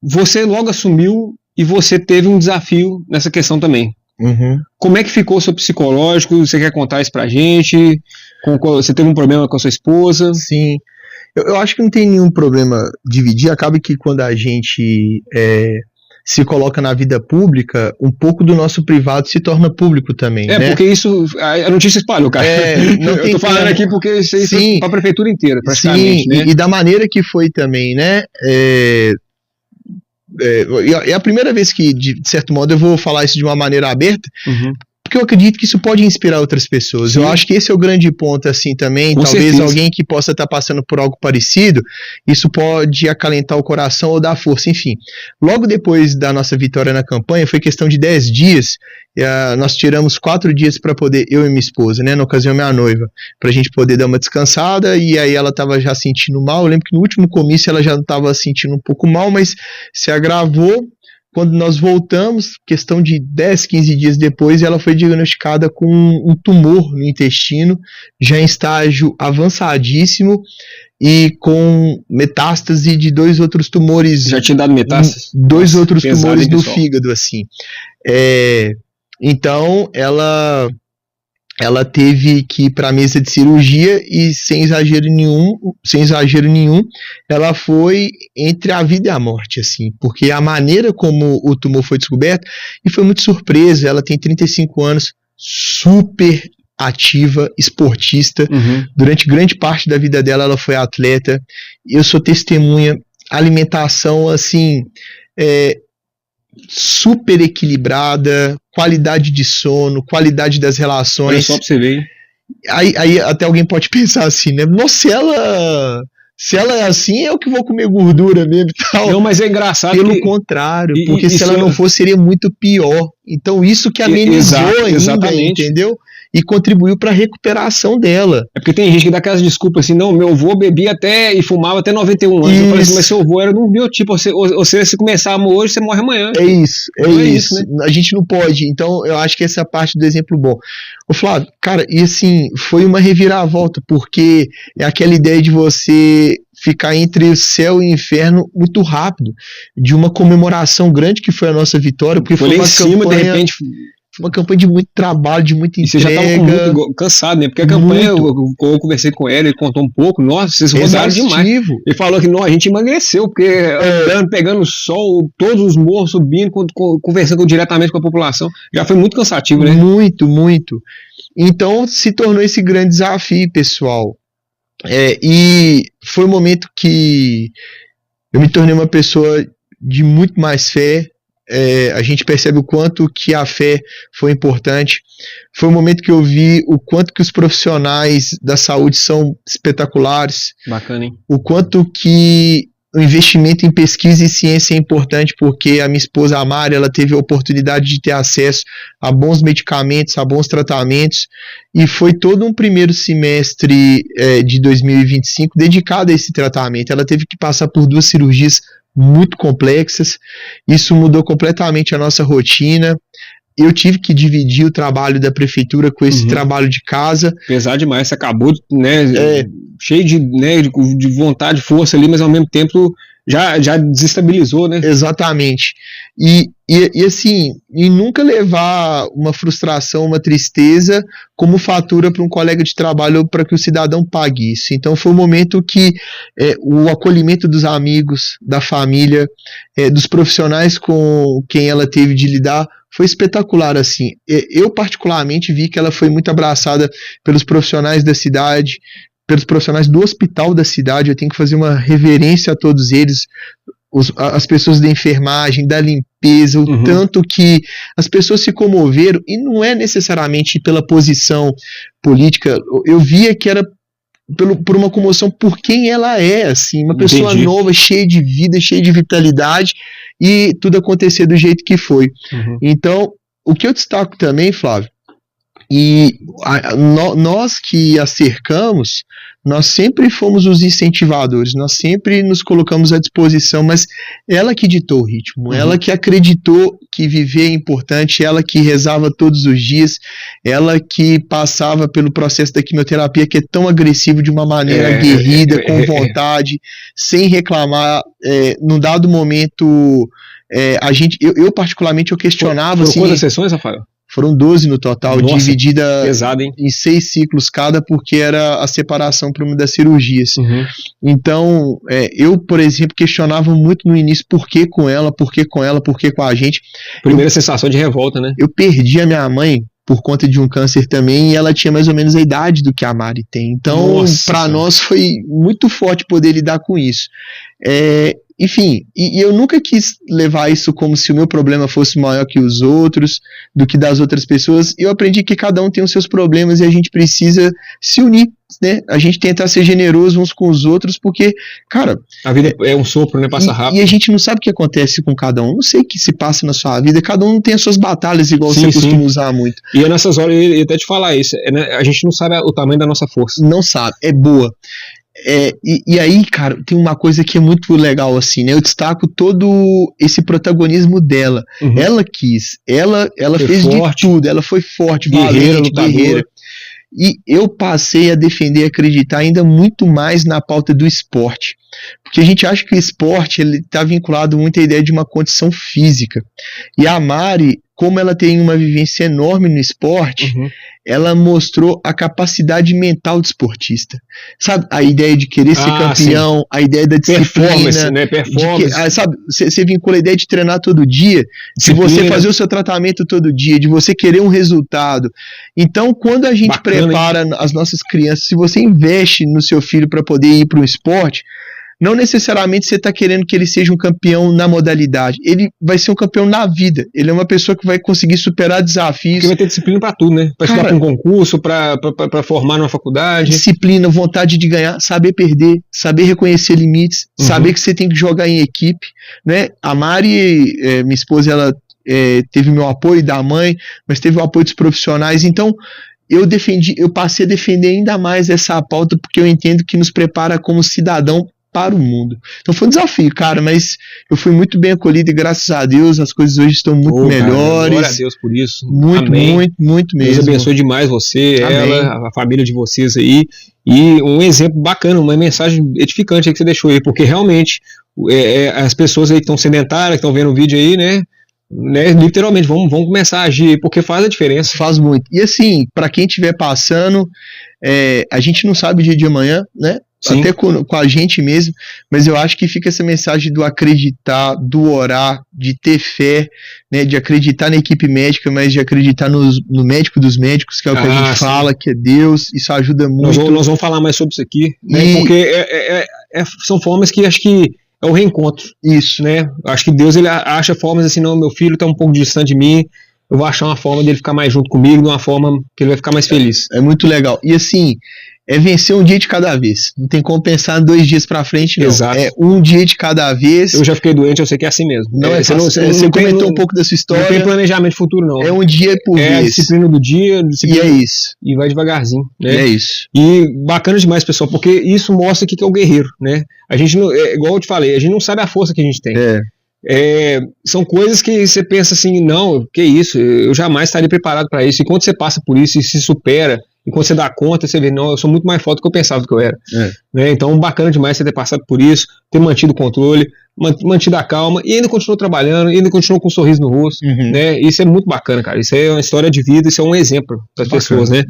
Você logo assumiu e você teve um desafio nessa questão também. Uhum. Como é que ficou o seu psicológico? Você quer contar isso pra gente? Você teve um problema com a sua esposa? Sim. Eu acho que não tem nenhum problema dividir. Acaba que quando a gente se coloca na vida pública, um pouco do nosso privado se torna público também, né? Porque isso, a notícia espalhou, cara. Eu tô falando aqui porque isso aí foi pra prefeitura inteira, praticamente, sim, né? E da maneira que foi também, né? É a primeira vez que, de certo modo, eu vou falar isso de uma maneira aberta, porque eu acredito que isso pode inspirar outras pessoas. Sim. Eu acho que esse é o grande ponto, assim, também. Com talvez certeza. Alguém que possa estar passando por algo parecido, isso pode acalentar o coração ou dar força, enfim. Logo depois da nossa vitória na campanha, foi questão de 10 dias, nós tiramos 4 dias para poder, eu e minha esposa, né, na ocasião minha noiva, pra gente poder dar uma descansada, e aí ela tava já sentindo mal. Eu lembro que no último comício ela já tava sentindo um pouco mal, mas se agravou. Quando nós voltamos, questão de 10, 15 dias depois, ela foi diagnosticada com um tumor no intestino, já em estágio avançadíssimo e com metástase de 2 outros tumores. Já tinha dado metástase? 2 outros tumores do fígado, assim. Então, ela teve que ir para a mesa de cirurgia e sem exagero nenhum, ela foi entre a vida e a morte, assim, porque a maneira como o tumor foi descoberto, e foi muito surpresa, ela tem 35 anos, super ativa, esportista, durante grande parte da vida dela ela foi atleta, eu sou testemunha, alimentação, assim, super equilibrada, qualidade de sono, qualidade das relações. Olha só pra você ver. Aí até alguém pode pensar assim, né? Nossa, se ela é assim, eu que vou comer gordura mesmo e tal. Não, mas é engraçado. Pelo contrário, porque se ela não fosse, seria muito pior. Então isso que amenizou ainda, exatamente. Entendeu? E contribuiu para a recuperação dela. É porque tem gente que dá aquelas desculpas assim, não, meu avô bebia e fumava até 91 anos. Isso. Eu falei assim, mas seu avô era do biotipo, ou seja, se começar hoje, você morre amanhã. É isso, isso. Né? A gente não pode, então eu acho que essa é a parte do exemplo bom. Ô Flávio, cara, e assim, foi uma reviravolta, porque é aquela ideia de você ficar entre o céu e o inferno muito rápido, de uma comemoração grande que foi a nossa vitória, porque foi uma campanha... De repente... Uma campanha de muito trabalho, de muita entrega. E você já estava muito cansado, né? Porque a campanha, eu conversei com ele contou um pouco, nossa, vocês rodaram demais. Ele falou que a gente emagreceu, porque andando, pegando sol, todos os morros subindo, conversando diretamente com a população, já foi muito cansativo, né? Muito, muito. Então se tornou esse grande desafio, pessoal. E foi um momento que eu me tornei uma pessoa de muito mais fé. A gente percebe o quanto que a fé foi importante. Foi um momento que eu vi o quanto que os profissionais da saúde são espetaculares. Bacana, hein? O quanto que o investimento em pesquisa e ciência é importante, porque a minha esposa, a Mari, ela teve a oportunidade de ter acesso a bons medicamentos, a bons tratamentos, e foi todo um primeiro semestre de 2025 dedicado a esse tratamento. Ela teve que passar por 2 cirurgias muito complexas, isso mudou completamente a nossa rotina. Eu tive que dividir o trabalho da prefeitura com esse trabalho de casa. Pesado demais, você acabou, né, cheio de vontade, força ali, mas ao mesmo tempo já desestabilizou, né? Exatamente. E assim, e nunca levar uma frustração, uma tristeza como fatura para um colega de trabalho para que o cidadão pague isso. Então foi um momento que o acolhimento dos amigos, da família, dos profissionais com quem ela teve de lidar, foi espetacular, assim. Eu particularmente vi que ela foi muito abraçada pelos profissionais da cidade, pelos profissionais do hospital da cidade. Eu tenho que fazer uma reverência a todos eles, as pessoas da enfermagem, da limpeza, o tanto que as pessoas se comoveram, e não é necessariamente pela posição política. Eu via que era por uma comoção por quem ela é, assim, uma pessoa nova, cheia de vida, cheia de vitalidade, e tudo acontecer do jeito que foi. Então, o que eu destaco também, Flávio, e nós que a cercamos, nós sempre fomos os incentivadores, nós sempre nos colocamos à disposição, mas ela que ditou o ritmo, ela que acreditou que viver é importante, ela que rezava todos os dias, ela que passava pelo processo da quimioterapia, que é tão agressivo, de uma maneira aguerrida, com vontade, sem reclamar. Num dado momento, eu particularmente eu questionava. Foram quantas sessões, Rafael? Foram 12 no total, nossa, dividida pesado, em 6 ciclos cada, porque era a separação para uma das cirurgias. Então, eu, por exemplo, questionava muito no início por que com ela, por que com ela, por que com a gente. Primeira sensação de revolta, né? Eu perdi a minha mãe por conta de um câncer também, e ela tinha mais ou menos a idade do que a Mari tem. Então, para nós foi muito forte poder lidar com isso. Enfim, e eu nunca quis levar isso como se o meu problema fosse maior que os outros, do que das outras pessoas. Eu aprendi que cada um tem os seus problemas e a gente precisa se unir, né? A gente tentar ser generoso uns com os outros, porque, cara... A vida é um sopro, né? Passa rápido. E a gente não sabe o que acontece com cada um. Não sei o que se passa na sua vida. Cada um tem as suas batalhas, igual você costuma usar muito. E é nessas horas, eu ia até te falar isso, a gente não sabe o tamanho da nossa força. Não sabe, é boa. E aí, cara, tem uma coisa que é muito legal, assim, né? Eu destaco todo esse protagonismo dela. Ela quis, ela fez forte, de tudo, ela foi forte, valente, guerreira. E eu passei a defender e acreditar ainda muito mais na pauta do esporte. Porque a gente acha que o esporte está vinculado muito à ideia de uma condição física. E a Mari, como ela tem uma vivência enorme no esporte, ela mostrou a capacidade mental do esportista. Sabe, a ideia de querer ser campeão, a ideia da disciplina. Performance, né? Performance. Sabe, você vincula a ideia de treinar todo dia, de você fazer o seu tratamento todo dia, de você querer um resultado. Então, quando a gente prepara as nossas crianças, se você investe no seu filho para poder ir para o esporte, não necessariamente você está querendo que ele seja um campeão na modalidade. Ele vai ser um campeão na vida. Ele é uma pessoa que vai conseguir superar desafios. Porque vai ter disciplina para tudo, né? Para estudar para um concurso, para formar numa faculdade. Disciplina, vontade de ganhar, saber perder, saber reconhecer limites, saber que você tem que jogar em equipe, né? A Mari, minha esposa, ela teve meu apoio da mãe, mas teve o apoio dos profissionais. Então, eu passei a defender ainda mais essa pauta, porque eu entendo que nos prepara como cidadão para o mundo. Então foi um desafio, cara, mas eu fui muito bem acolhido e graças a Deus as coisas hoje estão muito melhores. Glória a Deus por isso. Muito, muito, muito mesmo. Deus abençoe demais você, ela, a família de vocês aí, e um exemplo bacana, uma mensagem edificante aí que você deixou aí, porque realmente as pessoas aí que estão sedentárias, que estão vendo o vídeo aí, né, literalmente vão começar a agir, porque faz a diferença. Faz muito. E assim, para quem estiver passando, a gente não sabe o dia de amanhã, né? Sim. Até com a gente mesmo, mas eu acho que fica essa mensagem do acreditar, do orar, de ter fé, né, de acreditar na equipe médica, mas de acreditar no médico dos médicos, que é o que a gente fala, que é Deus. Isso ajuda muito. Nós vamos falar mais sobre isso aqui, né, porque são formas que acho que é o reencontro. Isso, né? Acho que Deus ele acha formas assim, não, meu filho está um pouco distante de mim, eu vou achar uma forma dele ficar mais junto comigo, de uma forma que ele vai ficar mais feliz. É muito legal. E assim, vencer um dia de cada vez. Não tem como pensar 2 dias pra frente, não. Exato. É um dia de cada vez. Eu já fiquei doente, eu sei que é assim mesmo. Não você comentou um pouco da sua história. Não tem planejamento futuro, não. É um dia por vez. É a disciplina do dia. E é isso. E vai devagarzinho, né? É isso. E bacana demais, pessoal, porque isso mostra que é o guerreiro, né? A gente não, igual eu te falei, a gente não sabe a força que a gente tem. São coisas que você pensa assim, não, que isso, eu jamais estaria preparado para isso. E quando você passa por isso e se supera, e quando você dá conta, você vê, não, eu sou muito mais forte do que eu pensava que eu era. Né? Então, bacana demais você ter passado por isso, ter mantido o controle, mantido a calma, e ainda continuou trabalhando, e ainda continuou com um sorriso no rosto. Né? Isso é muito bacana, cara. Isso é uma história de vida, isso é um exemplo para as pessoas, né?